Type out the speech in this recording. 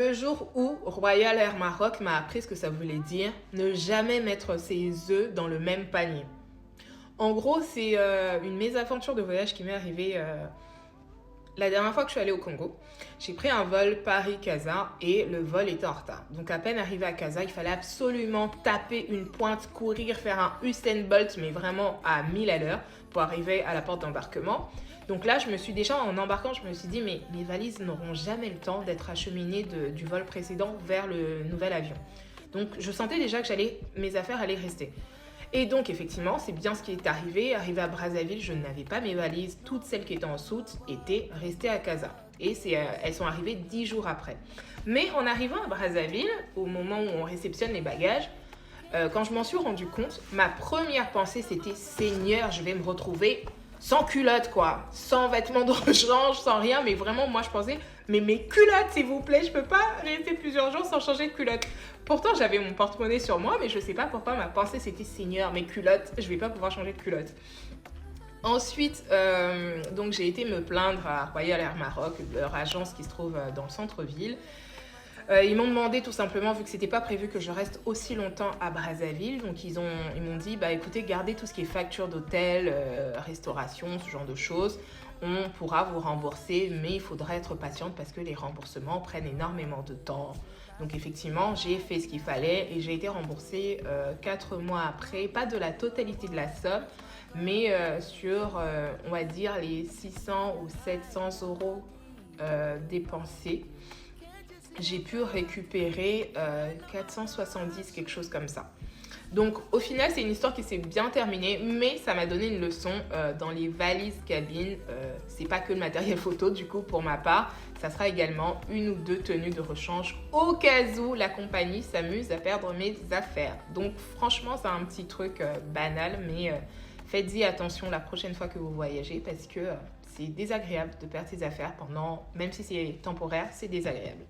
Le jour où Royal Air Maroc m'a appris ce que ça voulait dire ne jamais mettre ses œufs dans le même panier. En gros, c'est une mésaventure de voyage qui m'est arrivée la dernière fois que je suis allée au Congo. J'ai pris un vol Paris-Casa et le vol était en retard. Donc à peine arrivé à Casa, il fallait absolument taper une pointe, courir, faire un Usain Bolt, mais vraiment à 1000 à l'heure pour arriver à la porte d'embarquement. Donc là, je me suis déjà, en embarquant, je me suis dit, mais mes valises n'auront jamais le temps d'être acheminées du vol précédent vers le nouvel avion. Donc je sentais déjà que mes affaires allaient rester. Et donc, effectivement, c'est bien ce qui est arrivé. Arrivé à Brazzaville, je n'avais pas mes valises. Toutes celles qui étaient en soute étaient restées à Casa. Et elles sont arrivées 10 jours après. Mais en arrivant à Brazzaville, au moment où on réceptionne les bagages, quand je m'en suis rendu compte, ma première pensée, c'était « Seigneur, je vais me retrouver sans culotte, quoi. Sans vêtements de rechange, sans rien. » Mais vraiment, moi, je pensais « Mais mes culottes, s'il vous plaît, je peux pas rester plusieurs jours sans changer de culotte. » Pourtant, j'avais mon porte-monnaie sur moi, mais je sais pas pourquoi ma pensée, c'était « Seigneur, mes culottes, je vais pas pouvoir changer de culotte. » Ensuite, donc j'ai été me plaindre à Royal Air Maroc, leur agence qui se trouve dans le centre-ville. Ils m'ont demandé tout simplement, vu que c'était pas prévu que je reste aussi longtemps à Brazzaville, donc ils m'ont dit, bah écoutez, gardez tout ce qui est facture d'hôtel, restauration, ce genre de choses. On pourra vous rembourser, mais il faudra être patiente parce que les remboursements prennent énormément de temps. Donc effectivement, j'ai fait ce qu'il fallait et j'ai été remboursée 4 mois après, pas de la totalité de la somme, mais sur, on va dire, les 600 ou 700 euros dépensés. J'ai pu récupérer 470, quelque chose comme ça. Donc au final, c'est une histoire qui s'est bien terminée, mais ça m'a donné une leçon dans les valises cabine. C'est pas que le matériel photo, du coup, pour ma part, ça sera également une ou deux tenues de rechange au cas où la compagnie s'amuse à perdre mes affaires. Donc franchement, c'est un petit truc banal, mais faites-y attention la prochaine fois que vous voyagez parce que c'est désagréable de perdre ses affaires même si c'est temporaire, c'est désagréable.